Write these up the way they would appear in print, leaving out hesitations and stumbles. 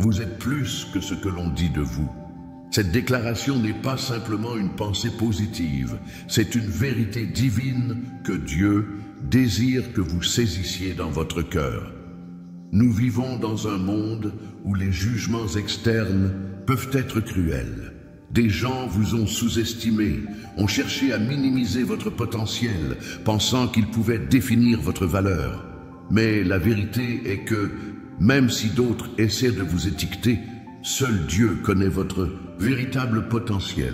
Vous êtes plus que ce que l'on dit de vous. Cette déclaration n'est pas simplement une pensée positive, c'est une vérité divine que Dieu désire que vous saisissiez dans votre cœur. Nous vivons dans un monde où les jugements externes peuvent être cruels. Des gens vous ont sous-estimé, ont cherché à minimiser votre potentiel, pensant qu'ils pouvaient définir votre valeur. Mais la vérité est que, même si d'autres essaient de vous étiqueter, seul Dieu connaît votre véritable potentiel.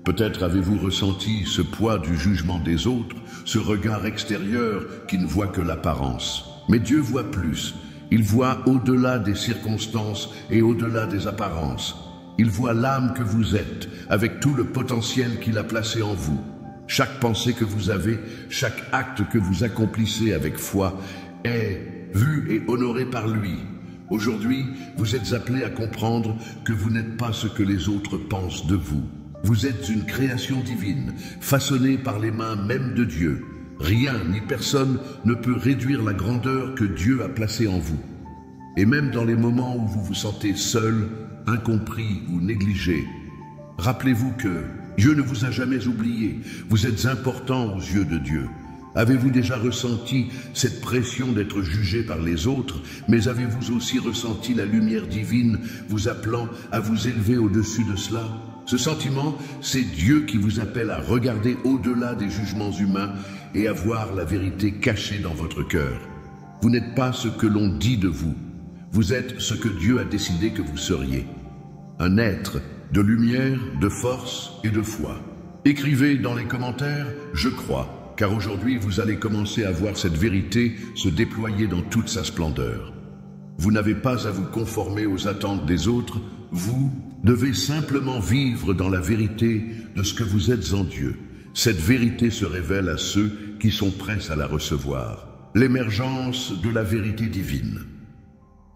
Peut-être avez-vous ressenti ce poids du jugement des autres, ce regard extérieur qui ne voit que l'apparence. Mais Dieu voit plus. Il voit au-delà des circonstances et au-delà des apparences. Il voit l'âme que vous êtes, avec tout le potentiel qu'il a placé en vous. Chaque pensée que vous avez, chaque acte que vous accomplissez avec foi est vu et honoré par lui. Aujourd'hui, vous êtes appelés à comprendre que vous n'êtes pas ce que les autres pensent de vous. Vous êtes une création divine, façonnée par les mains même de Dieu. Rien ni personne ne peut réduire la grandeur que Dieu a placée en vous. Et même dans les moments où vous vous sentez seul, incompris ou négligé, rappelez-vous que Dieu ne vous a jamais oublié. Vous êtes important aux yeux de Dieu. Avez-vous déjà ressenti cette pression d'être jugé par les autres, mais avez-vous aussi ressenti la lumière divine vous appelant à vous élever au-dessus de cela? Ce sentiment, c'est Dieu qui vous appelle à regarder au-delà des jugements humains et à voir la vérité cachée dans votre cœur. Vous n'êtes pas ce que l'on dit de vous. Vous êtes ce que Dieu a décidé que vous seriez. Un être de lumière, de force et de foi. Écrivez dans les commentaires « Je crois », car aujourd'hui vous allez commencer à voir cette vérité se déployer dans toute sa splendeur. Vous n'avez pas à vous conformer aux attentes des autres, vous devez simplement vivre dans la vérité de ce que vous êtes en Dieu. Cette vérité se révèle à ceux qui sont prêts à la recevoir. L'émergence de la vérité divine.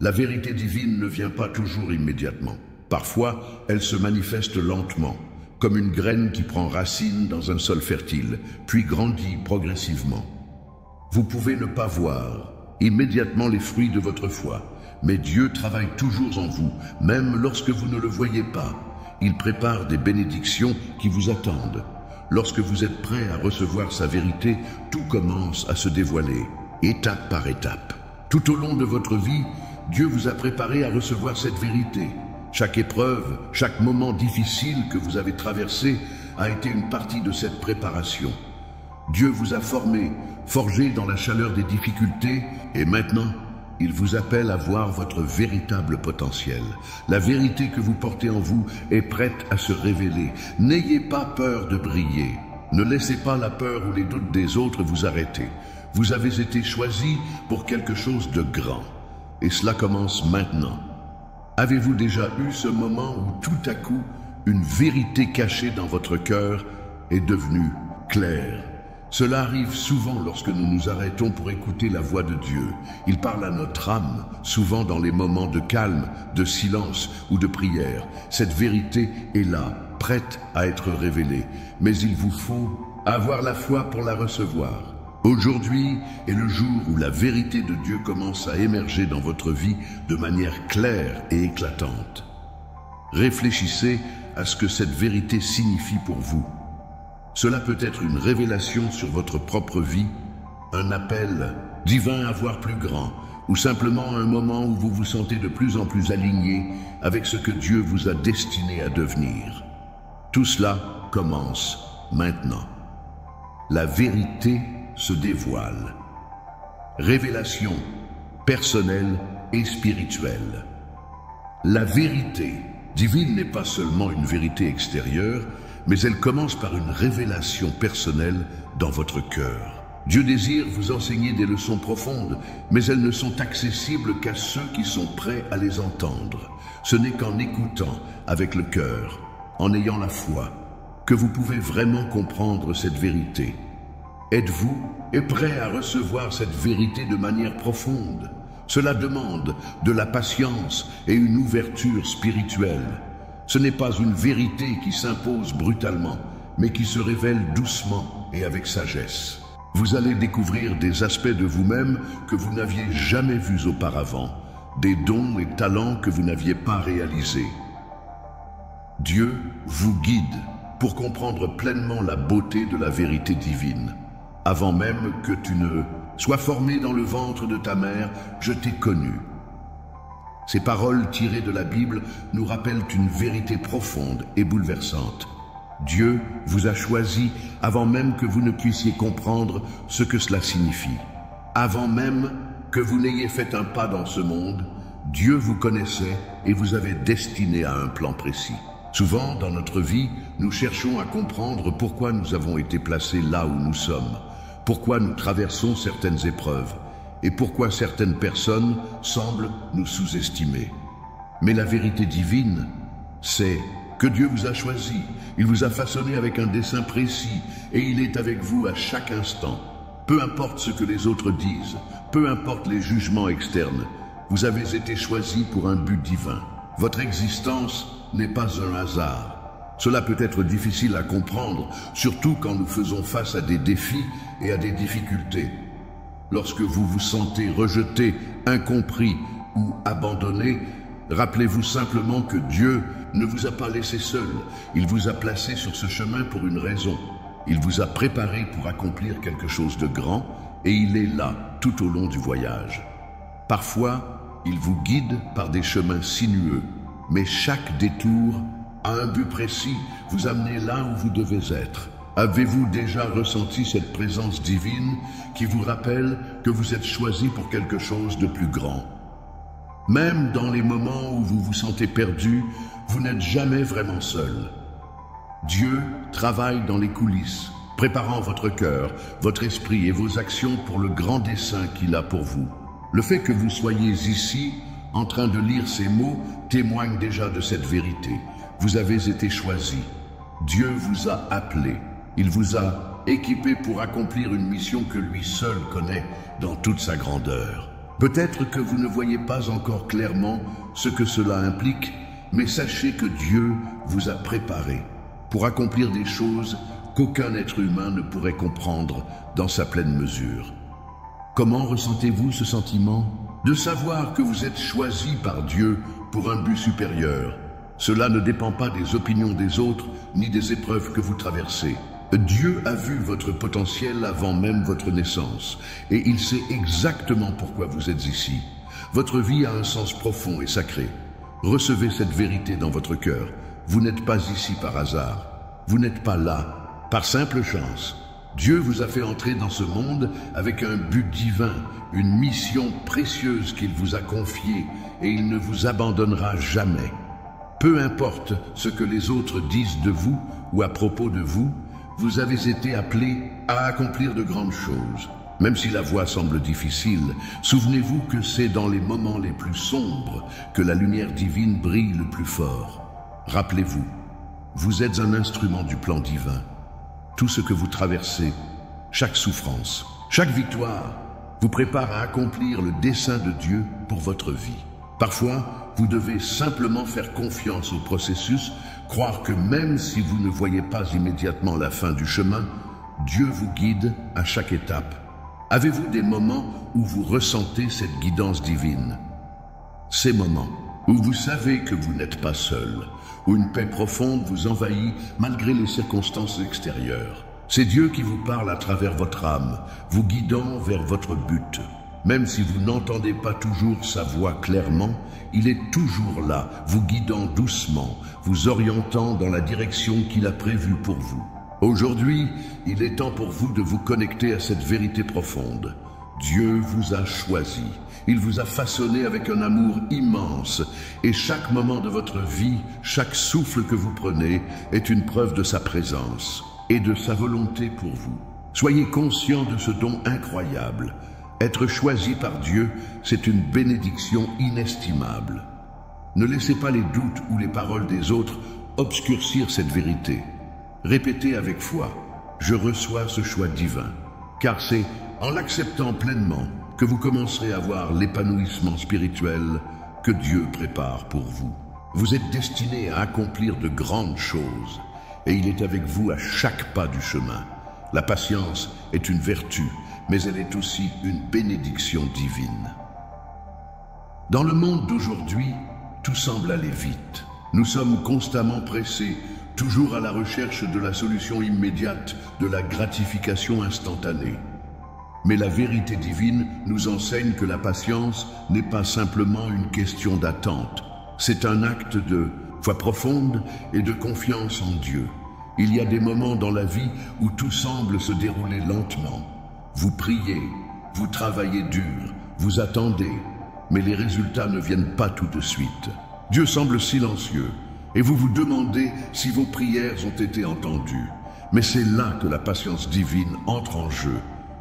La vérité divine ne vient pas toujours immédiatement. Parfois, elle se manifeste lentement, comme une graine qui prend racine dans un sol fertile, puis grandit progressivement. Vous pouvez ne pas voir immédiatement les fruits de votre foi, mais Dieu travaille toujours en vous, même lorsque vous ne le voyez pas. Il prépare des bénédictions qui vous attendent. Lorsque vous êtes prêt à recevoir sa vérité, tout commence à se dévoiler, étape par étape. Tout au long de votre vie, Dieu vous a préparé à recevoir cette vérité. Chaque épreuve, chaque moment difficile que vous avez traversé a été une partie de cette préparation. Dieu vous a formé, forgé dans la chaleur des difficultés, et maintenant, il vous appelle à voir votre véritable potentiel. La vérité que vous portez en vous est prête à se révéler. N'ayez pas peur de briller. Ne laissez pas la peur ou les doutes des autres vous arrêter. Vous avez été choisi pour quelque chose de grand. Et cela commence maintenant. Avez-vous déjà eu ce moment où tout à coup, une vérité cachée dans votre cœur est devenue claire? Cela arrive souvent lorsque nous nous arrêtons pour écouter la voix de Dieu. Il parle à notre âme, souvent dans les moments de calme, de silence ou de prière. Cette vérité est là, prête à être révélée. Mais il vous faut avoir la foi pour la recevoir. Aujourd'hui est le jour où la vérité de Dieu commence à émerger dans votre vie de manière claire et éclatante. Réfléchissez à ce que cette vérité signifie pour vous. Cela peut être une révélation sur votre propre vie, un appel divin à voir plus grand, ou simplement un moment où vous vous sentez de plus en plus aligné avec ce que Dieu vous a destiné à devenir. Tout cela commence maintenant. La vérité se dévoile. Révélation personnelle et spirituelle. La vérité divine n'est pas seulement une vérité extérieure, mais elle commence par une révélation personnelle dans votre cœur. Dieu désire vous enseigner des leçons profondes, mais elles ne sont accessibles qu'à ceux qui sont prêts à les entendre. Ce n'est qu'en écoutant avec le cœur, en ayant la foi, que vous pouvez vraiment comprendre cette vérité. Êtes-vous prêt à recevoir cette vérité de manière profonde? Cela demande de la patience et une ouverture spirituelle. Ce n'est pas une vérité qui s'impose brutalement, mais qui se révèle doucement et avec sagesse. Vous allez découvrir des aspects de vous-même que vous n'aviez jamais vus auparavant. des dons et talents que vous n'aviez pas réalisés. Dieu vous guide pour comprendre pleinement la beauté de la vérité divine. Avant même que tu ne sois formé dans le ventre de ta mère, je t'ai connu. Ces paroles tirées de la Bible nous rappellent une vérité profonde et bouleversante. Dieu vous a choisi avant même que vous ne puissiez comprendre ce que cela signifie. Avant même que vous n'ayez fait un pas dans ce monde, Dieu vous connaissait et vous avait destiné à un plan précis. Souvent, dans notre vie, nous cherchons à comprendre pourquoi nous avons été placés là où nous sommes, pourquoi nous traversons certaines épreuves et pourquoi certaines personnes semblent nous sous-estimer. Mais la vérité divine, c'est que Dieu vous a choisi, il vous a façonné avec un dessein précis et il est avec vous à chaque instant. Peu importe ce que les autres disent, peu importe les jugements externes, vous avez été choisi pour un but divin. Votre existence n'est pas un hasard. Cela peut être difficile à comprendre, surtout quand nous faisons face à des défis et à des difficultés. Lorsque vous vous sentez rejeté, incompris ou abandonné, rappelez-vous simplement que Dieu ne vous a pas laissé seul. Il vous a placé sur ce chemin pour une raison. Il vous a préparé pour accomplir quelque chose de grand et il est là tout au long du voyage. Parfois, il vous guide par des chemins sinueux, mais chaque détour a un but précis, vous amener là où vous devez être. Avez-vous déjà ressenti cette présence divine qui vous rappelle que vous êtes choisi pour quelque chose de plus grand? Même dans les moments où vous vous sentez perdu, vous n'êtes jamais vraiment seul. Dieu travaille dans les coulisses, préparant votre cœur, votre esprit et vos actions pour le grand dessein qu'il a pour vous. Le fait que vous soyez ici, en train de lire ces mots, témoigne déjà de cette vérité. Vous avez été choisi. Dieu vous a appelé. Il vous a équipé pour accomplir une mission que lui seul connaît dans toute sa grandeur. Peut-être que vous ne voyez pas encore clairement ce que cela implique, mais sachez que Dieu vous a préparé pour accomplir des choses qu'aucun être humain ne pourrait comprendre dans sa pleine mesure. Comment ressentez-vous ce sentiment? De savoir que vous êtes choisi par Dieu pour un but supérieur. Cela ne dépend pas des opinions des autres ni des épreuves que vous traversez. Dieu a vu votre potentiel avant même votre naissance et il sait exactement pourquoi vous êtes ici. Votre vie a un sens profond et sacré. Recevez cette vérité dans votre cœur. Vous n'êtes pas ici par hasard. Vous n'êtes pas là par simple chance. Dieu vous a fait entrer dans ce monde avec un but divin, une mission précieuse qu'il vous a confiée et il ne vous abandonnera jamais. Peu importe ce que les autres disent de vous ou à propos de vous, vous avez été appelé à accomplir de grandes choses. Même si la voie semble difficile, souvenez-vous que c'est dans les moments les plus sombres que la lumière divine brille le plus fort. Rappelez-vous, vous êtes un instrument du plan divin. Tout ce que vous traversez, chaque souffrance, chaque victoire, vous prépare à accomplir le dessein de Dieu pour votre vie. Parfois, vous devez simplement faire confiance au processus, croire que même si vous ne voyez pas immédiatement la fin du chemin, Dieu vous guide à chaque étape. Avez-vous des moments où vous ressentez cette guidance divine? Ces moments où vous savez que vous n'êtes pas seul, où une paix profonde vous envahit malgré les circonstances extérieures. C'est Dieu qui vous parle à travers votre âme, vous guidant vers votre but. Même si vous n'entendez pas toujours sa voix clairement, il est toujours là, vous guidant doucement, vous orientant dans la direction qu'il a prévue pour vous. Aujourd'hui, il est temps pour vous de vous connecter à cette vérité profonde. Dieu vous a choisi, il vous a façonné avec un amour immense et chaque moment de votre vie, chaque souffle que vous prenez est une preuve de sa présence et de sa volonté pour vous. Soyez conscients de ce don incroyable. Être choisi par Dieu, c'est une bénédiction inestimable. Ne laissez pas les doutes ou les paroles des autres obscurcir cette vérité. Répétez avec foi, je reçois ce choix divin, car c'est en l'acceptant pleinement que vous commencerez à voir l'épanouissement spirituel que Dieu prépare pour vous. Vous êtes destiné à accomplir de grandes choses, et il est avec vous à chaque pas du chemin. La patience est une vertu, mais elle est aussi une bénédiction divine. Dans le monde d'aujourd'hui, tout semble aller vite. Nous sommes constamment pressés, toujours à la recherche de la solution immédiate, de la gratification instantanée. Mais la vérité divine nous enseigne que la patience n'est pas simplement une question d'attente. C'est un acte de foi profonde et de confiance en Dieu. Il y a des moments dans la vie où tout semble se dérouler lentement. Vous priez, vous travaillez dur, vous attendez, mais les résultats ne viennent pas tout de suite. Dieu semble silencieux et vous vous demandez si vos prières ont été entendues. Mais c'est là que la patience divine entre en jeu.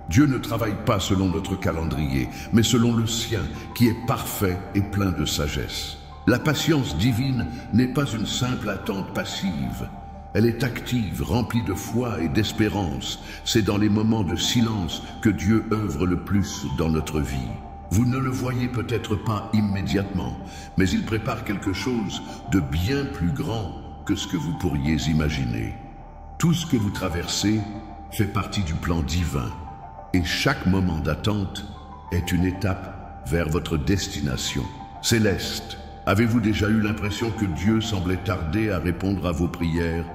Dieu ne travaille pas selon notre calendrier, mais selon le sien, qui est parfait et plein de sagesse. La patience divine n'est pas une simple attente passive. Elle est active, remplie de foi et d'espérance. C'est dans les moments de silence que Dieu œuvre le plus dans notre vie. Vous ne le voyez peut-être pas immédiatement, mais il prépare quelque chose de bien plus grand que ce que vous pourriez imaginer. Tout ce que vous traversez fait partie du plan divin. Et chaque moment d'attente est une étape vers votre destination céleste. Avez-vous déjà eu l'impression que Dieu semblait tarder à répondre à vos prières?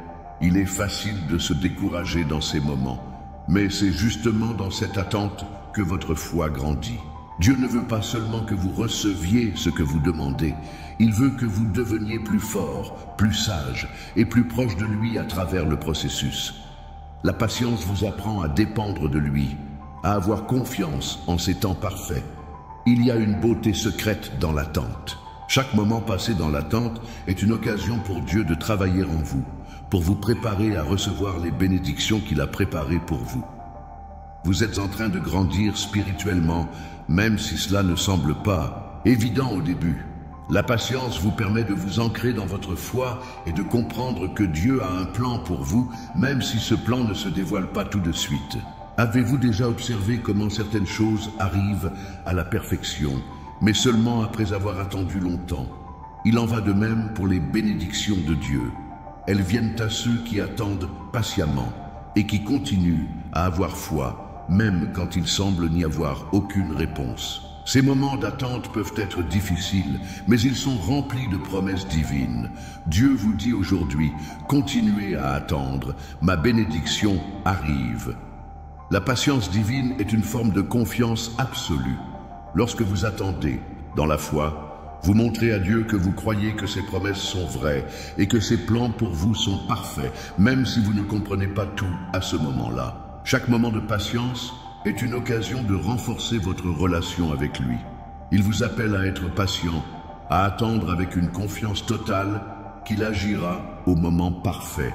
Il est facile de se décourager dans ces moments, mais c'est justement dans cette attente que votre foi grandit. Dieu ne veut pas seulement que vous receviez ce que vous demandez, il veut que vous deveniez plus fort, plus sage et plus proche de lui à travers le processus. La patience vous apprend à dépendre de lui, à avoir confiance en ces temps parfaits. Il y a une beauté secrète dans l'attente. Chaque moment passé dans l'attente est une occasion pour Dieu de travailler en vous, pour vous préparer à recevoir les bénédictions qu'il a préparées pour vous. Vous êtes en train de grandir spirituellement, même si cela ne semble pas évident au début. La patience vous permet de vous ancrer dans votre foi et de comprendre que Dieu a un plan pour vous, même si ce plan ne se dévoile pas tout de suite. Avez-vous déjà observé comment certaines choses arrivent à la perfection, mais seulement après avoir attendu longtemps? Il en va de même pour les bénédictions de Dieu. Elles viennent à ceux qui attendent patiemment et qui continuent à avoir foi, même quand il semble n'y avoir aucune réponse. Ces moments d'attente peuvent être difficiles, mais ils sont remplis de promesses divines. Dieu vous dit aujourd'hui, continuez à attendre, ma bénédiction arrive. La patience divine est une forme de confiance absolue. Lorsque vous attendez, dans la foi, vous montrez à Dieu que vous croyez que ses promesses sont vraies et que ses plans pour vous sont parfaits, même si vous ne comprenez pas tout à ce moment-là. Chaque moment de patience est une occasion de renforcer votre relation avec lui. Il vous appelle à être patient, à attendre avec une confiance totale qu'il agira au moment parfait.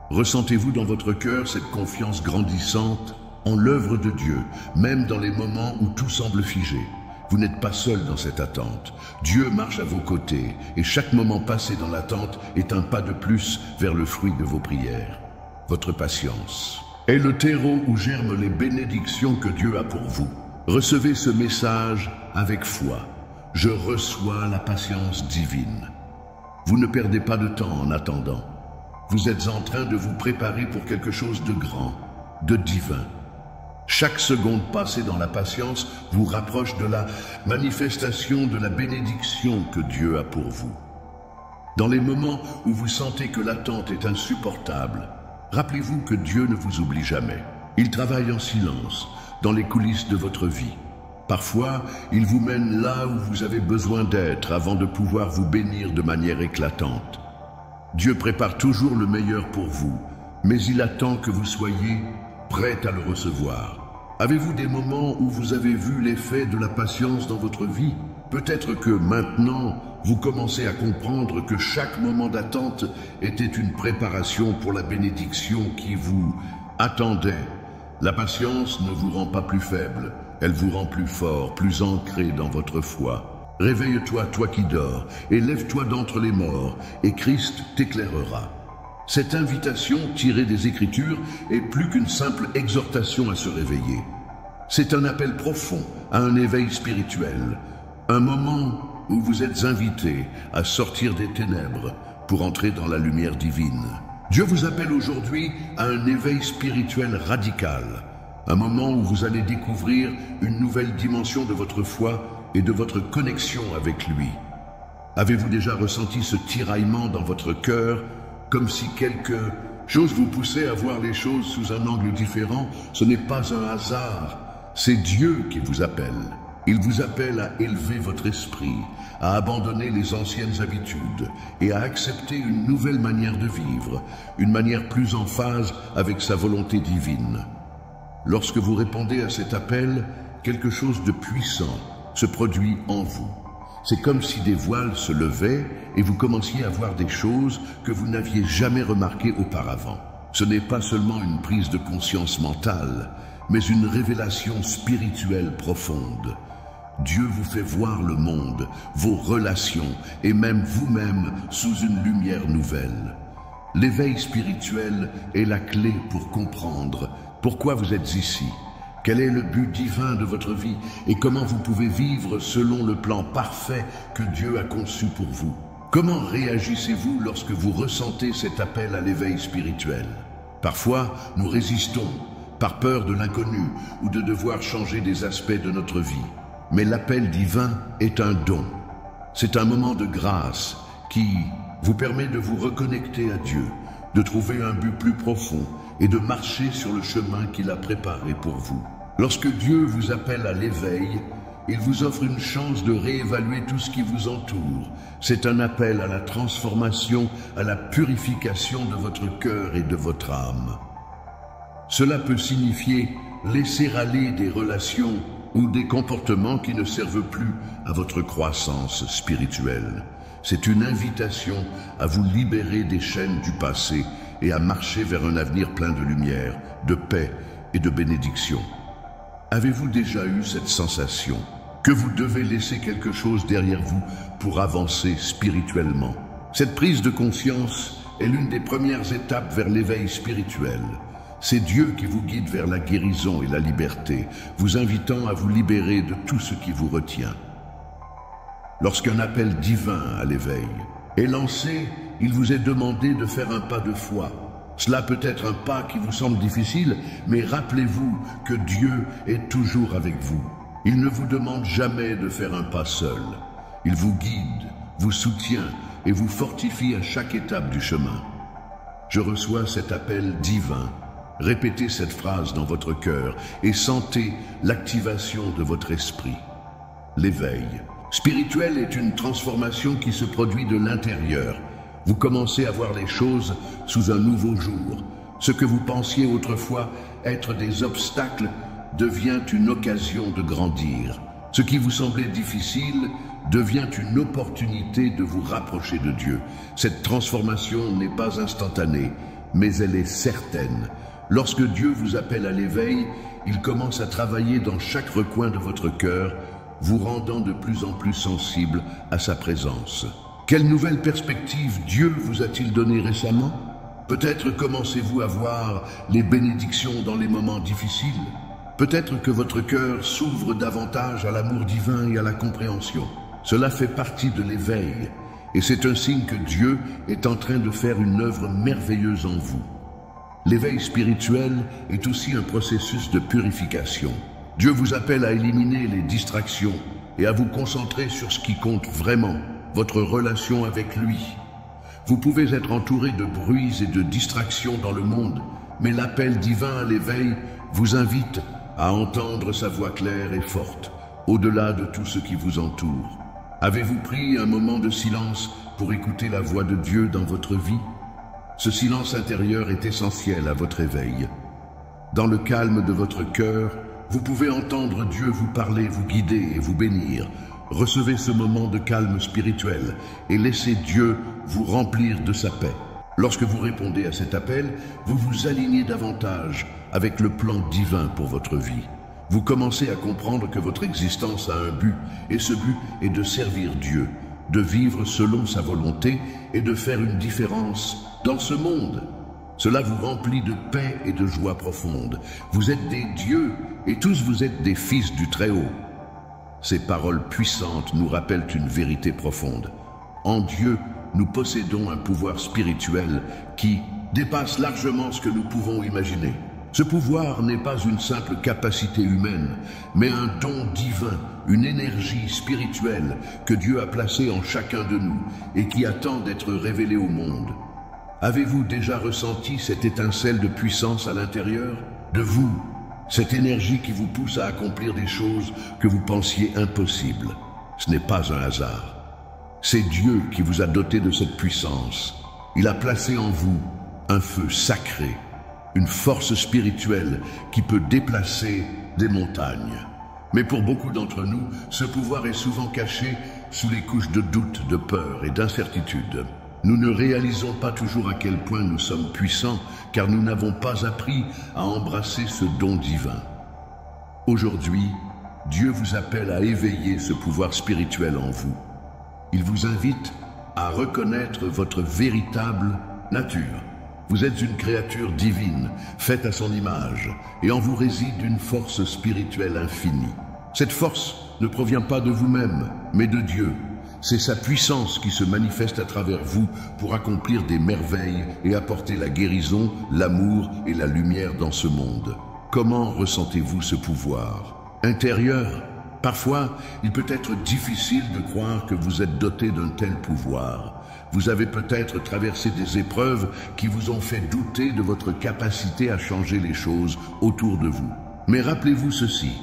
Ressentez-vous dans votre cœur cette confiance grandissante en l'œuvre de Dieu, même dans les moments où tout semble figé? Vous n'êtes pas seul dans cette attente. Dieu marche à vos côtés et chaque moment passé dans l'attente est un pas de plus vers le fruit de vos prières. Votre patience est le terreau où germent les bénédictions que Dieu a pour vous. Recevez ce message avec foi. Je reçois la patience divine. Vous ne perdez pas de temps en attendant. Vous êtes en train de vous préparer pour quelque chose de grand, de divin. Chaque seconde passée dans la patience vous rapproche de la manifestation de la bénédiction que Dieu a pour vous. Dans les moments où vous sentez que l'attente est insupportable, rappelez-vous que Dieu ne vous oublie jamais. Il travaille en silence, dans les coulisses de votre vie. Parfois, il vous mène là où vous avez besoin d'être avant de pouvoir vous bénir de manière éclatante. Dieu prépare toujours le meilleur pour vous, mais il attend que vous soyez prêt à le recevoir. Avez-vous des moments où vous avez vu l'effet de la patience dans votre vie? Peut-être que maintenant, vous commencez à comprendre que chaque moment d'attente était une préparation pour la bénédiction qui vous attendait. La patience ne vous rend pas plus faible, elle vous rend plus fort, plus ancré dans votre foi. Réveille-toi, toi qui dors, et lève-toi d'entre les morts, et Christ t'éclairera. Cette invitation tirée des Écritures est plus qu'une simple exhortation à se réveiller. C'est un appel profond à un éveil spirituel, un moment où vous êtes invité à sortir des ténèbres pour entrer dans la lumière divine. Dieu vous appelle aujourd'hui à un éveil spirituel radical. Un moment où vous allez découvrir une nouvelle dimension de votre foi et de votre connexion avec lui. Avez-vous déjà ressenti ce tiraillement dans votre cœur, comme si quelque chose vous poussait à voir les choses sous un angle différent? Ce n'est pas un hasard, c'est Dieu qui vous appelle. Il vous appelle à élever votre esprit, à abandonner les anciennes habitudes et à accepter une nouvelle manière de vivre, une manière plus en phase avec sa volonté divine. Lorsque vous répondez à cet appel, quelque chose de puissant se produit en vous. C'est comme si des voiles se levaient et vous commenciez à voir des choses que vous n'aviez jamais remarquées auparavant. Ce n'est pas seulement une prise de conscience mentale, mais une révélation spirituelle profonde. Dieu vous fait voir le monde, vos relations et même vous-même sous une lumière nouvelle. L'éveil spirituel est la clé pour comprendre pourquoi vous êtes ici, quel est le but divin de votre vie et comment vous pouvez vivre selon le plan parfait que Dieu a conçu pour vous. Comment réagissez-vous lorsque vous ressentez cet appel à l'éveil spirituel? Parfois, nous résistons, par peur de l'inconnu ou de devoir changer des aspects de notre vie. Mais l'appel divin est un don. C'est un moment de grâce qui vous permet de vous reconnecter à Dieu, de trouver un but plus profond et de marcher sur le chemin qu'il a préparé pour vous. Lorsque Dieu vous appelle à l'éveil, il vous offre une chance de réévaluer tout ce qui vous entoure. C'est un appel à la transformation, à la purification de votre cœur et de votre âme. Cela peut signifier laisser aller des relations ou des comportements qui ne servent plus à votre croissance spirituelle. C'est une invitation à vous libérer des chaînes du passé et à marcher vers un avenir plein de lumière, de paix et de bénédiction. Avez-vous déjà eu cette sensation que vous devez laisser quelque chose derrière vous pour avancer spirituellement? Cette prise de conscience est l'une des premières étapes vers l'éveil spirituel. C'est Dieu qui vous guide vers la guérison et la liberté, vous invitant à vous libérer de tout ce qui vous retient. Lorsqu'un appel divin à l'éveil est lancé, il vous est demandé de faire un pas de foi. Cela peut être un pas qui vous semble difficile, mais rappelez-vous que Dieu est toujours avec vous. Il ne vous demande jamais de faire un pas seul. Il vous guide, vous soutient et vous fortifie à chaque étape du chemin. Je reçois cet appel divin. Répétez cette phrase dans votre cœur et sentez l'activation de votre esprit. L'éveil spirituel est une transformation qui se produit de l'intérieur. Vous commencez à voir les choses sous un nouveau jour. Ce que vous pensiez autrefois être des obstacles devient une occasion de grandir. Ce qui vous semblait difficile devient une opportunité de vous rapprocher de Dieu. Cette transformation n'est pas instantanée, mais elle est certaine. Lorsque Dieu vous appelle à l'éveil, il commence à travailler dans chaque recoin de votre cœur, vous rendant de plus en plus sensible à sa présence. Quelle nouvelle perspective Dieu vous a-t-il donnée récemment? Peut-être commencez-vous à voir les bénédictions dans les moments difficiles. Peut-être que votre cœur s'ouvre davantage à l'amour divin et à la compréhension. Cela fait partie de l'éveil, et c'est un signe que Dieu est en train de faire une œuvre merveilleuse en vous. L'éveil spirituel est aussi un processus de purification. Dieu vous appelle à éliminer les distractions et à vous concentrer sur ce qui compte vraiment, votre relation avec lui. Vous pouvez être entouré de bruits et de distractions dans le monde, mais l'appel divin à l'éveil vous invite à entendre sa voix claire et forte, au-delà de tout ce qui vous entoure. Avez-vous pris un moment de silence pour écouter la voix de Dieu dans votre vie? Ce silence intérieur est essentiel à votre éveil. Dans le calme de votre cœur, vous pouvez entendre Dieu vous parler, vous guider et vous bénir. Recevez ce moment de calme spirituel et laissez Dieu vous remplir de sa paix. Lorsque vous répondez à cet appel, vous vous alignez davantage avec le plan divin pour votre vie. Vous commencez à comprendre que votre existence a un but, et ce but est de servir Dieu, de vivre selon sa volonté et de faire une différence dans ce monde. Cela vous remplit de paix et de joie profonde. Vous êtes des dieux et tous vous êtes des fils du Très-Haut. Ces paroles puissantes nous rappellent une vérité profonde. En Dieu, nous possédons un pouvoir spirituel qui dépasse largement ce que nous pouvons imaginer. Ce pouvoir n'est pas une simple capacité humaine, mais un don divin, une énergie spirituelle que Dieu a placée en chacun de nous et qui attend d'être révélée au monde. Avez-vous déjà ressenti cette étincelle de puissance à l'intérieur de vous, cette énergie qui vous pousse à accomplir des choses que vous pensiez impossibles? Ce n'est pas un hasard. C'est Dieu qui vous a doté de cette puissance. Il a placé en vous un feu sacré, une force spirituelle qui peut déplacer des montagnes. Mais pour beaucoup d'entre nous, ce pouvoir est souvent caché sous les couches de doute, de peur et d'incertitude. Nous ne réalisons pas toujours à quel point nous sommes puissants, car nous n'avons pas appris à embrasser ce don divin. Aujourd'hui, Dieu vous appelle à éveiller ce pouvoir spirituel en vous. Il vous invite à reconnaître votre véritable nature. Vous êtes une créature divine, faite à son image, et en vous réside une force spirituelle infinie. Cette force ne provient pas de vous-même, mais de Dieu. C'est sa puissance qui se manifeste à travers vous pour accomplir des merveilles et apporter la guérison, l'amour et la lumière dans ce monde. Comment ressentez-vous ce pouvoir intérieur? Parfois, il peut être difficile de croire que vous êtes doté d'un tel pouvoir. Vous avez peut-être traversé des épreuves qui vous ont fait douter de votre capacité à changer les choses autour de vous. Mais rappelez-vous ceci,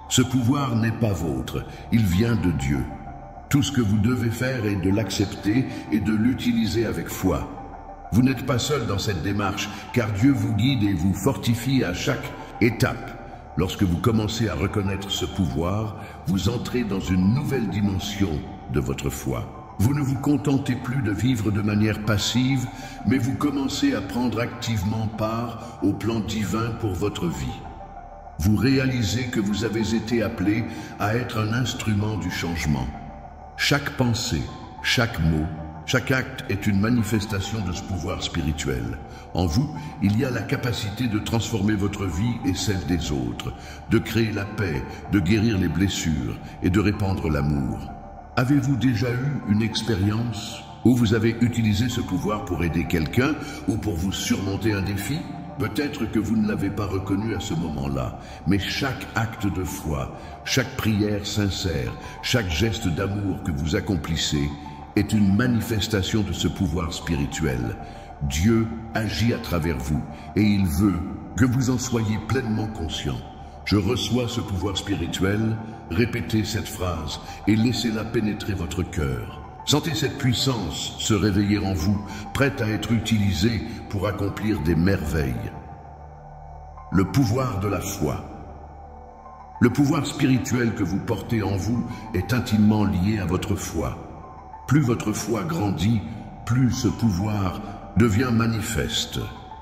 ce pouvoir n'est pas vôtre, il vient de Dieu. Tout ce que vous devez faire est de l'accepter et de l'utiliser avec foi. Vous n'êtes pas seul dans cette démarche, car Dieu vous guide et vous fortifie à chaque étape. Lorsque vous commencez à reconnaître ce pouvoir, vous entrez dans une nouvelle dimension de votre foi. Vous ne vous contentez plus de vivre de manière passive, mais vous commencez à prendre activement part au plan divin pour votre vie. Vous réalisez que vous avez été appelé à être un instrument du changement. Chaque pensée, chaque mot, chaque acte est une manifestation de ce pouvoir spirituel. En vous, il y a la capacité de transformer votre vie et celle des autres, de créer la paix, de guérir les blessures et de répandre l'amour. Avez-vous déjà eu une expérience où vous avez utilisé ce pouvoir pour aider quelqu'un ou pour vous surmonter un défi? Peut-être que vous ne l'avez pas reconnu à ce moment-là, mais chaque acte de foi, chaque prière sincère, chaque geste d'amour que vous accomplissez est une manifestation de ce pouvoir spirituel. Dieu agit à travers vous et il veut que vous en soyez pleinement conscient. Je reçois ce pouvoir spirituel, répétez cette phrase et laissez-la pénétrer votre cœur. Sentez cette puissance se réveiller en vous, prête à être utilisée pour accomplir des merveilles. Le pouvoir de la foi. Le pouvoir spirituel que vous portez en vous est intimement lié à votre foi. Plus votre foi grandit, plus ce pouvoir devient manifeste.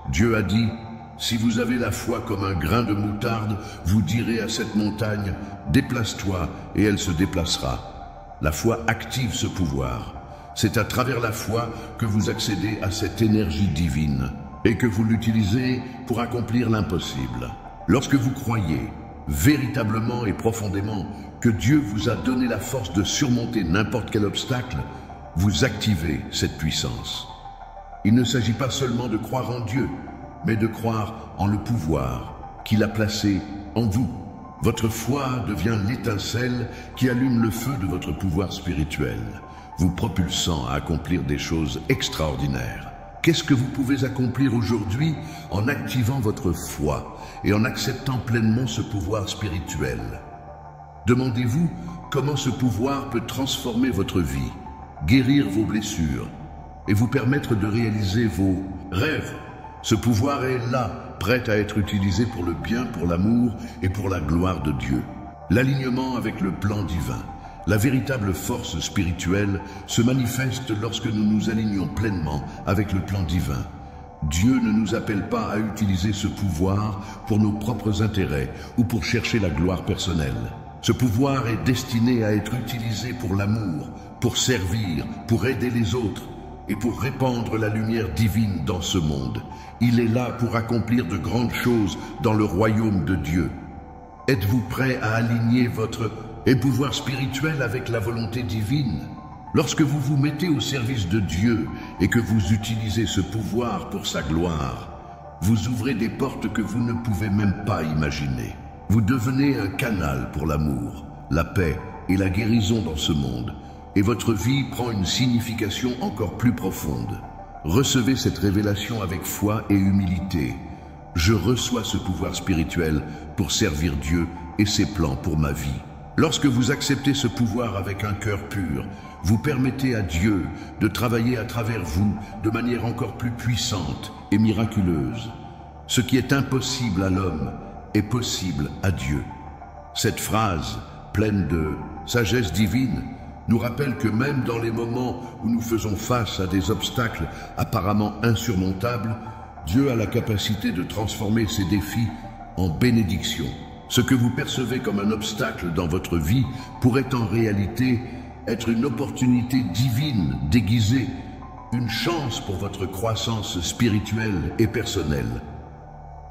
Dieu a dit: si vous avez la foi comme un grain de moutarde, vous direz à cette montagne, déplace-toi, et elle se déplacera. La foi active ce pouvoir. C'est à travers la foi que vous accédez à cette énergie divine et que vous l'utilisez pour accomplir l'impossible. Lorsque vous croyez véritablement et profondément que Dieu vous a donné la force de surmonter n'importe quel obstacle, vous activez cette puissance. Il ne s'agit pas seulement de croire en Dieu, mais de croire en le pouvoir qu'il a placé en vous. Votre foi devient l'étincelle qui allume le feu de votre pouvoir spirituel, vous propulsant à accomplir des choses extraordinaires. Qu'est-ce que vous pouvez accomplir aujourd'hui en activant votre foi et en acceptant pleinement ce pouvoir spirituel? Demandez-vous comment ce pouvoir peut transformer votre vie, guérir vos blessures et vous permettre de réaliser vos rêves. Ce pouvoir est là, prêt à être utilisé pour le bien, pour l'amour et pour la gloire de Dieu. L'alignement avec le plan divin, la véritable force spirituelle se manifeste lorsque nous nous alignons pleinement avec le plan divin. Dieu ne nous appelle pas à utiliser ce pouvoir pour nos propres intérêts ou pour chercher la gloire personnelle. Ce pouvoir est destiné à être utilisé pour l'amour, pour servir, pour aider les autres et pour répandre la lumière divine dans ce monde. Il est là pour accomplir de grandes choses dans le royaume de Dieu. Êtes-vous prêt à aligner votre pouvoir spirituel avec la volonté divine? Lorsque vous vous mettez au service de Dieu et que vous utilisez ce pouvoir pour sa gloire, Vous ouvrez des portes que vous ne pouvez même pas imaginer. Vous devenez un canal pour l'amour, la paix et la guérison dans ce monde, et votre vie prend une signification encore plus profonde. Recevez cette révélation avec foi et humilité. Je reçois ce pouvoir spirituel pour servir Dieu et ses plans pour ma vie. Lorsque vous acceptez ce pouvoir avec un cœur pur, vous permettez à Dieu de travailler à travers vous de manière encore plus puissante et miraculeuse. Ce qui est impossible à l'homme est possible à Dieu. Cette phrase, pleine de sagesse divine, nous rappelle que même dans les moments où nous faisons face à des obstacles apparemment insurmontables, Dieu a la capacité de transformer ces défis en bénédictions. Ce que vous percevez comme un obstacle dans votre vie pourrait en réalité être une opportunité divine déguisée, une chance pour votre croissance spirituelle et personnelle.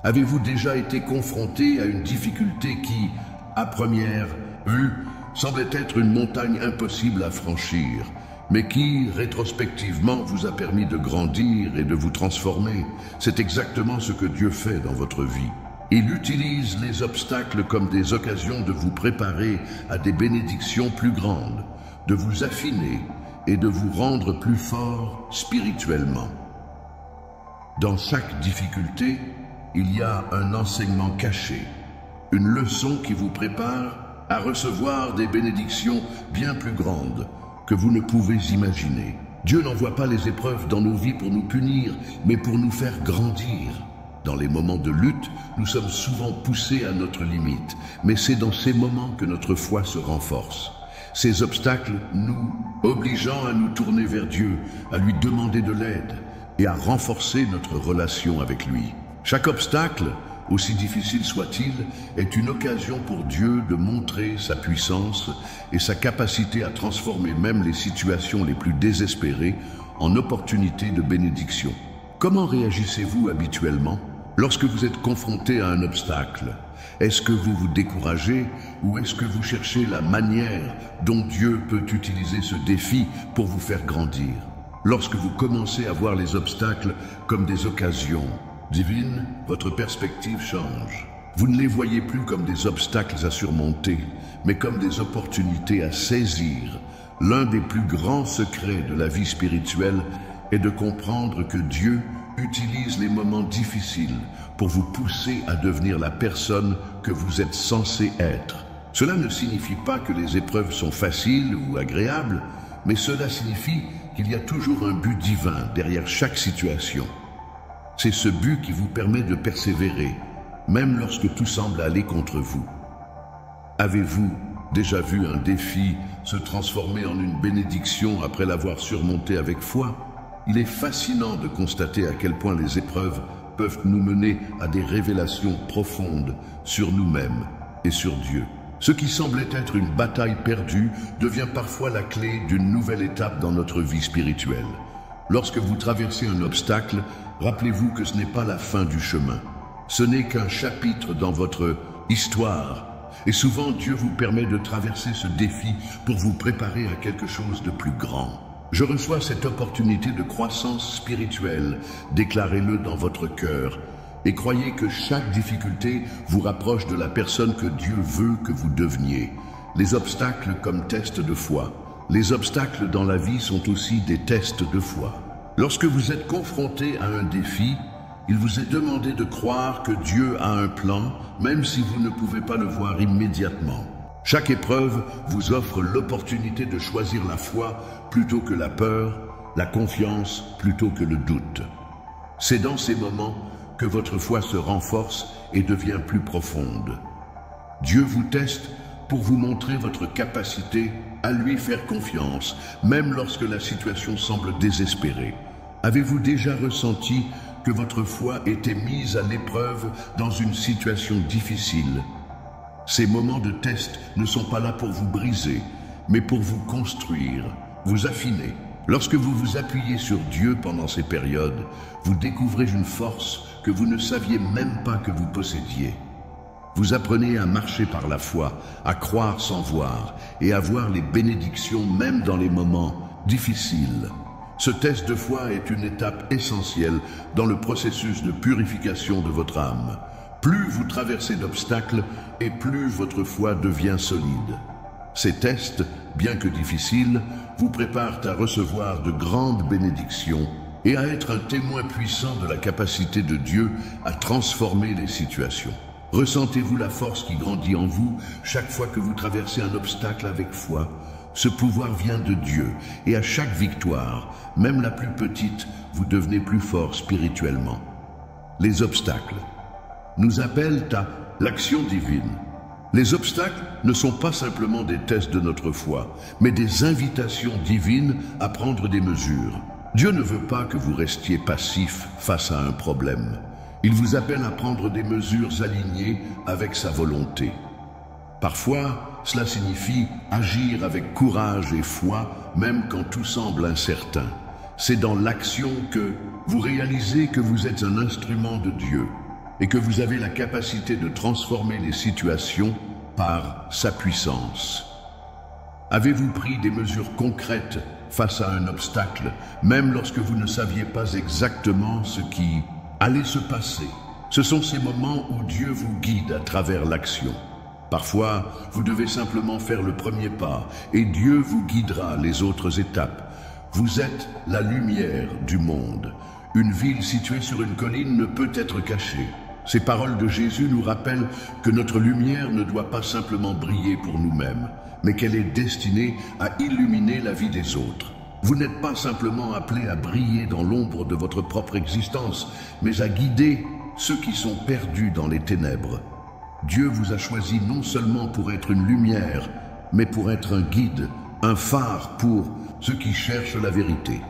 Avez-vous déjà été confronté à une difficulté qui, à première vue, semblait être une montagne impossible à franchir, mais qui, rétrospectivement, vous a permis de grandir et de vous transformer? C'est exactement ce que Dieu fait dans votre vie. Il utilise les obstacles comme des occasions de vous préparer à des bénédictions plus grandes, de vous affiner et de vous rendre plus fort spirituellement. Dans chaque difficulté, il y a un enseignement caché, une leçon qui vous prépare à recevoir des bénédictions bien plus grandes que vous ne pouvez imaginer. Dieu n'envoie pas les épreuves dans nos vies pour nous punir, mais pour nous faire grandir. Dans les moments de lutte, nous sommes souvent poussés à notre limite, mais c'est dans ces moments que notre foi se renforce. Ces obstacles nous obligeant à nous tourner vers Dieu, à lui demander de l'aide et à renforcer notre relation avec lui. Chaque obstacle, aussi difficile soit-il, est une occasion pour Dieu de montrer sa puissance et sa capacité à transformer même les situations les plus désespérées en opportunités de bénédiction. Comment réagissez-vous habituellement lorsque vous êtes confronté à un obstacle? Est-ce que vous vous découragez ou est-ce que vous cherchez la manière dont Dieu peut utiliser ce défi pour vous faire grandir? Lorsque vous commencez à voir les obstacles comme des occasions divines, votre perspective change. Vous ne les voyez plus comme des obstacles à surmonter, mais comme des opportunités à saisir. L'un des plus grands secrets de la vie spirituelle est de comprendre que Dieu utilise les moments difficiles pour vous pousser à devenir la personne que vous êtes censé être. Cela ne signifie pas que les épreuves sont faciles ou agréables, mais cela signifie qu'il y a toujours un but divin derrière chaque situation. C'est ce but qui vous permet de persévérer, même lorsque tout semble aller contre vous. Avez-vous déjà vu un défi se transformer en une bénédiction après l'avoir surmonté avec foi? Il est fascinant de constater à quel point les épreuves peuvent nous mener à des révélations profondes sur nous-mêmes et sur Dieu. Ce qui semblait être une bataille perdue devient parfois la clé d'une nouvelle étape dans notre vie spirituelle. Lorsque vous traversez un obstacle, rappelez-vous que ce n'est pas la fin du chemin. Ce n'est qu'un chapitre dans votre histoire. Et souvent, Dieu vous permet de traverser ce défi pour vous préparer à quelque chose de plus grand. Je reçois cette opportunité de croissance spirituelle. Déclarez-le dans votre cœur. Et croyez que chaque difficulté vous rapproche de la personne que Dieu veut que vous deveniez. Les obstacles comme test de foi. Les obstacles dans la vie sont aussi des tests de foi. Lorsque vous êtes confronté à un défi, il vous est demandé de croire que Dieu a un plan, même si vous ne pouvez pas le voir immédiatement. Chaque épreuve vous offre l'opportunité de choisir la foi plutôt que la peur, la confiance plutôt que le doute. C'est dans ces moments que votre foi se renforce et devient plus profonde. Dieu vous teste pour vous montrer votre capacité à lui faire confiance, même lorsque la situation semble désespérée. Avez-vous déjà ressenti que votre foi était mise à l'épreuve dans une situation difficile? Ces moments de test ne sont pas là pour vous briser, mais pour vous construire, vous affiner. Lorsque vous vous appuyez sur Dieu pendant ces périodes, vous découvrez une force que vous ne saviez même pas que vous possédiez. Vous apprenez à marcher par la foi, à croire sans voir et à voir les bénédictions même dans les moments difficiles. Ce test de foi est une étape essentielle dans le processus de purification de votre âme. Plus vous traversez d'obstacles et plus votre foi devient solide. Ces tests, bien que difficiles, vous préparent à recevoir de grandes bénédictions et à être un témoin puissant de la capacité de Dieu à transformer les situations. Ressentez-vous la force qui grandit en vous chaque fois que vous traversez un obstacle avec foi? Ce pouvoir vient de Dieu et à chaque victoire, même la plus petite, vous devenez plus fort spirituellement. Les obstacles nous appellent à l'action divine. Les obstacles ne sont pas simplement des tests de notre foi, mais des invitations divines à prendre des mesures. Dieu ne veut pas que vous restiez passif face à un problème. Il vous appelle à prendre des mesures alignées avec sa volonté. Parfois, cela signifie agir avec courage et foi, même quand tout semble incertain. C'est dans l'action que vous réalisez que vous êtes un instrument de Dieu et que vous avez la capacité de transformer les situations par sa puissance. Avez-vous pris des mesures concrètes face à un obstacle, même lorsque vous ne saviez pas exactement ce qui allait se passer? Ce sont ces moments où Dieu vous guide à travers l'action. Parfois, vous devez simplement faire le premier pas et Dieu vous guidera les autres étapes. Vous êtes la lumière du monde. Une ville située sur une colline ne peut être cachée. Ces paroles de Jésus nous rappellent que notre lumière ne doit pas simplement briller pour nous-mêmes, mais qu'elle est destinée à illuminer la vie des autres. Vous n'êtes pas simplement appelé à briller dans l'ombre de votre propre existence, mais à guider ceux qui sont perdus dans les ténèbres. Dieu vous a choisi non seulement pour être une lumière, mais pour être un guide, un phare pour ceux qui cherchent la vérité.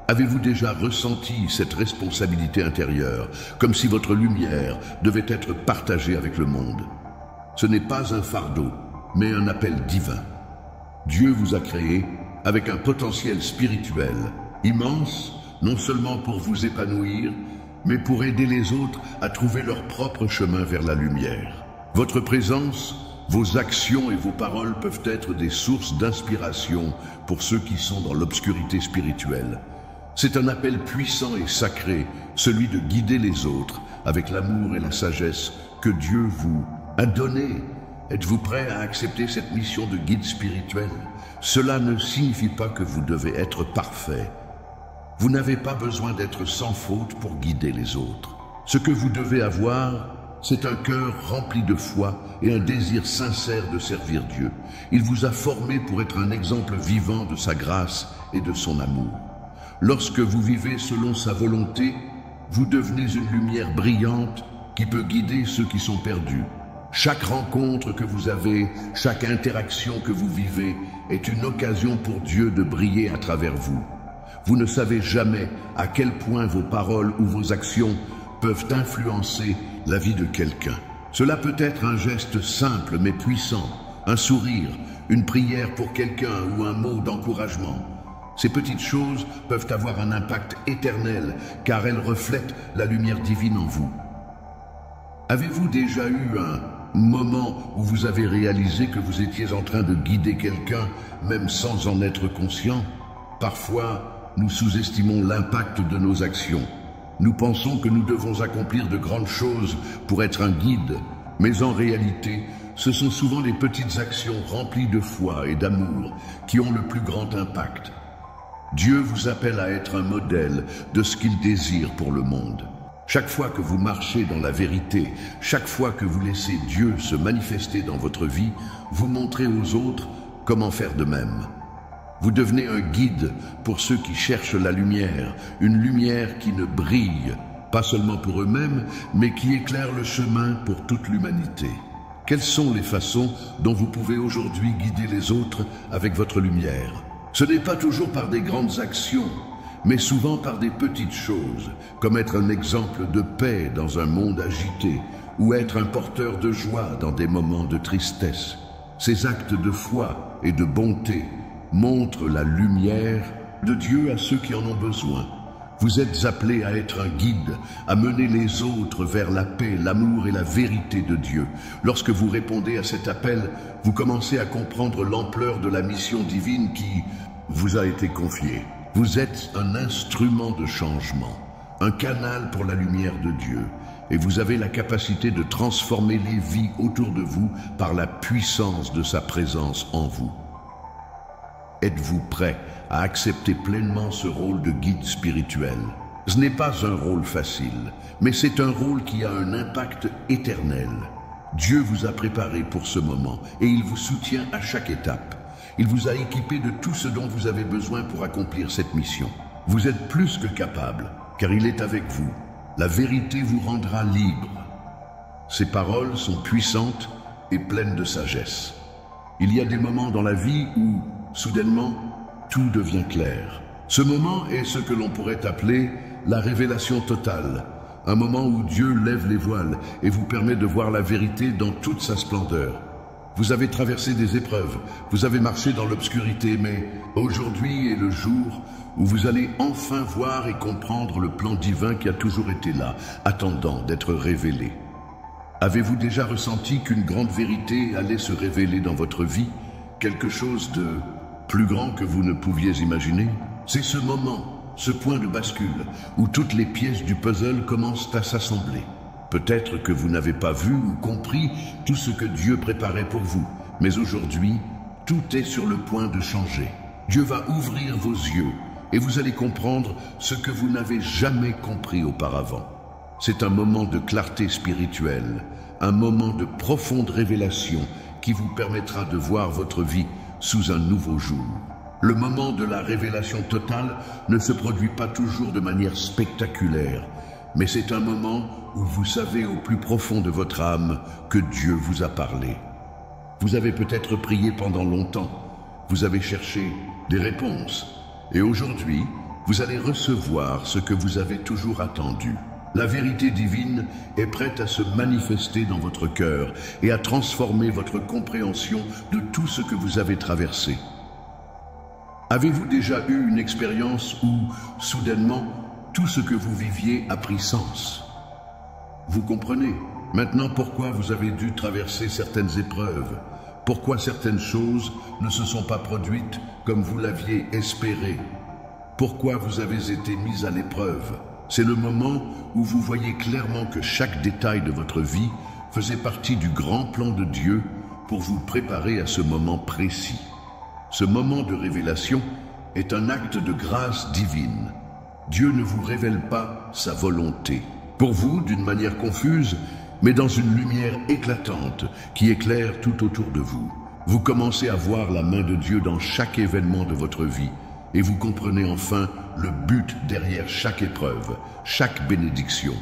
Avez-vous déjà ressenti cette responsabilité intérieure, comme si votre lumière devait être partagée avec le monde? Ce n'est pas un fardeau, mais un appel divin. Dieu vous a créé avec un potentiel spirituel immense, non seulement pour vous épanouir, mais pour aider les autres à trouver leur propre chemin vers la lumière. Votre présence, vos actions et vos paroles peuvent être des sources d'inspiration pour ceux qui sont dans l'obscurité spirituelle. C'est un appel puissant et sacré, celui de guider les autres avec l'amour et la sagesse que Dieu vous a donné. Êtes-vous prêt à accepter cette mission de guide spirituel? Cela ne signifie pas que vous devez être parfait. Vous n'avez pas besoin d'être sans faute pour guider les autres. Ce que vous devez avoir, c'est un cœur rempli de foi et un désir sincère de servir Dieu. Il vous a formé pour être un exemple vivant de sa grâce et de son amour. Lorsque vous vivez selon sa volonté, vous devenez une lumière brillante qui peut guider ceux qui sont perdus. Chaque rencontre que vous avez, chaque interaction que vous vivez est une occasion pour Dieu de briller à travers vous. Vous ne savez jamais à quel point vos paroles ou vos actions peuvent influencer la vie de quelqu'un. Cela peut être un geste simple mais puissant, un sourire, une prière pour quelqu'un ou un mot d'encouragement. Ces petites choses peuvent avoir un impact éternel car elles reflètent la lumière divine en vous. Avez-vous déjà eu un moment où vous avez réalisé que vous étiez en train de guider quelqu'un, même sans en être conscient? Parfois, nous sous-estimons l'impact de nos actions. Nous pensons que nous devons accomplir de grandes choses pour être un guide, mais en réalité, ce sont souvent les petites actions remplies de foi et d'amour qui ont le plus grand impact. Dieu vous appelle à être un modèle de ce qu'il désire pour le monde. Chaque fois que vous marchez dans la vérité, chaque fois que vous laissez Dieu se manifester dans votre vie, vous montrez aux autres comment faire de même. Vous devenez un guide pour ceux qui cherchent la lumière, une lumière qui ne brille, pas seulement pour eux-mêmes, mais qui éclaire le chemin pour toute l'humanité. Quelles sont les façons dont vous pouvez aujourd'hui guider les autres avec votre lumière? Ce n'est pas toujours par des grandes actions, mais souvent par des petites choses, comme être un exemple de paix dans un monde agité, ou être un porteur de joie dans des moments de tristesse. Ces actes de foi et de bonté montrent la lumière de Dieu à ceux qui en ont besoin. Vous êtes appelés à être un guide, à mener les autres vers la paix, l'amour et la vérité de Dieu. Lorsque vous répondez à cet appel, vous commencez à comprendre l'ampleur de la mission divine qui vous a été confiée. Vous êtes un instrument de changement, un canal pour la lumière de Dieu, et vous avez la capacité de transformer les vies autour de vous par la puissance de sa présence en vous. Êtes-vous prêt à accepter pleinement ce rôle de guide spirituel? Ce n'est pas un rôle facile, mais c'est un rôle qui a un impact éternel. Dieu vous a préparé pour ce moment et il vous soutient à chaque étape. Il vous a équipé de tout ce dont vous avez besoin pour accomplir cette mission. Vous êtes plus que capable, car il est avec vous. La vérité vous rendra libre. Ces paroles sont puissantes et pleines de sagesse. Il y a des moments dans la vie où, soudainement, tout devient clair. Ce moment est ce que l'on pourrait appeler la révélation totale, un moment où Dieu lève les voiles et vous permet de voir la vérité dans toute sa splendeur. Vous avez traversé des épreuves, vous avez marché dans l'obscurité, mais aujourd'hui est le jour où vous allez enfin voir et comprendre le plan divin qui a toujours été là, attendant d'être révélé. Avez-vous déjà ressenti qu'une grande vérité allait se révéler dans votre vie, quelque chose de plus grand que vous ne pouviez imaginer? C'est ce moment, ce point de bascule, où toutes les pièces du puzzle commencent à s'assembler. Peut-être que vous n'avez pas vu ou compris tout ce que Dieu préparait pour vous, mais aujourd'hui, tout est sur le point de changer. Dieu va ouvrir vos yeux et vous allez comprendre ce que vous n'avez jamais compris auparavant. C'est un moment de clarté spirituelle, un moment de profonde révélation qui vous permettra de voir votre vie sous un nouveau jour. Le moment de la révélation totale ne se produit pas toujours de manière spectaculaire, mais c'est un moment où vous savez au plus profond de votre âme que Dieu vous a parlé. Vous avez peut-être prié pendant longtemps, vous avez cherché des réponses, et aujourd'hui, vous allez recevoir ce que vous avez toujours attendu. La vérité divine est prête à se manifester dans votre cœur et à transformer votre compréhension de tout ce que vous avez traversé. Avez-vous déjà eu une expérience où, soudainement, tout ce que vous viviez a pris sens? Vous comprenez maintenant pourquoi vous avez dû traverser certaines épreuves, pourquoi certaines choses ne se sont pas produites comme vous l'aviez espéré, pourquoi vous avez été mis à l'épreuve. C'est le moment où vous voyez clairement que chaque détail de votre vie faisait partie du grand plan de Dieu pour vous préparer à ce moment précis. Ce moment de révélation est un acte de grâce divine. Dieu ne vous révèle pas sa volonté. Pour vous, d'une manière confuse, mais dans une lumière éclatante qui éclaire tout autour de vous. Vous commencez à voir la main de Dieu dans chaque événement de votre vie et vous comprenez enfin le but derrière chaque épreuve, chaque bénédiction.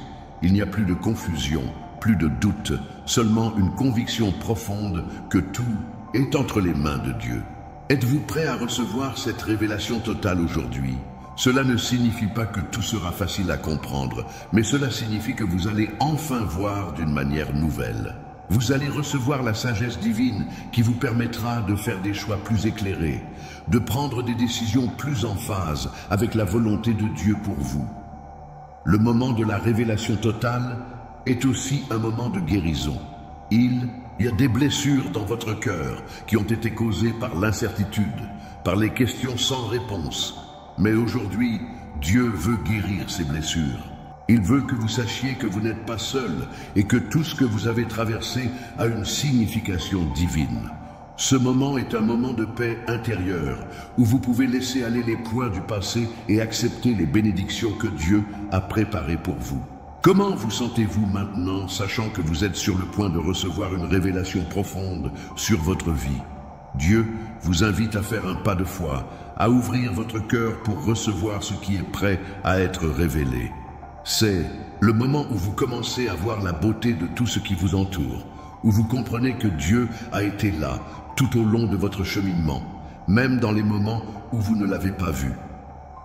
Il n'y a plus de confusion, plus de doute, seulement une conviction profonde que tout est entre les mains de Dieu. Êtes-vous prêt à recevoir cette révélation totale aujourd'hui? Cela ne signifie pas que tout sera facile à comprendre, mais cela signifie que vous allez enfin voir d'une manière nouvelle. Vous allez recevoir la sagesse divine qui vous permettra de faire des choix plus éclairés, de prendre des décisions plus en phase avec la volonté de Dieu pour vous. Le moment de la révélation totale est aussi un moment de guérison. Il y a des blessures dans votre cœur qui ont été causées par l'incertitude, par les questions sans réponse. Mais aujourd'hui, Dieu veut guérir ces blessures. Il veut que vous sachiez que vous n'êtes pas seul et que tout ce que vous avez traversé a une signification divine. Ce moment est un moment de paix intérieure où vous pouvez laisser aller les poids du passé et accepter les bénédictions que Dieu a préparées pour vous. Comment vous sentez-vous maintenant, sachant que vous êtes sur le point de recevoir une révélation profonde sur votre vie? Dieu vous invite à faire un pas de foi, à ouvrir votre cœur pour recevoir ce qui est prêt à être révélé. C'est le moment où vous commencez à voir la beauté de tout ce qui vous entoure, où vous comprenez que Dieu a été là tout au long de votre cheminement, même dans les moments où vous ne l'avez pas vu.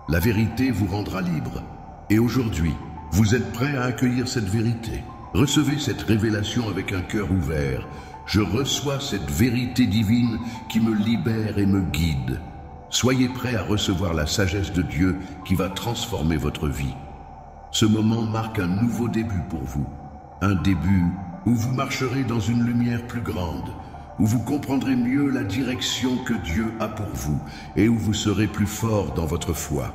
La vérité vous rendra libre. Et aujourd'hui, vous êtes prêt à accueillir cette vérité. Recevez cette révélation avec un cœur ouvert. Je reçois cette vérité divine qui me libère et me guide. Soyez prêts à recevoir la sagesse de Dieu qui va transformer votre vie. Ce moment marque un nouveau début pour vous. Un début où vous marcherez dans une lumière plus grande, où vous comprendrez mieux la direction que Dieu a pour vous et où vous serez plus fort dans votre foi.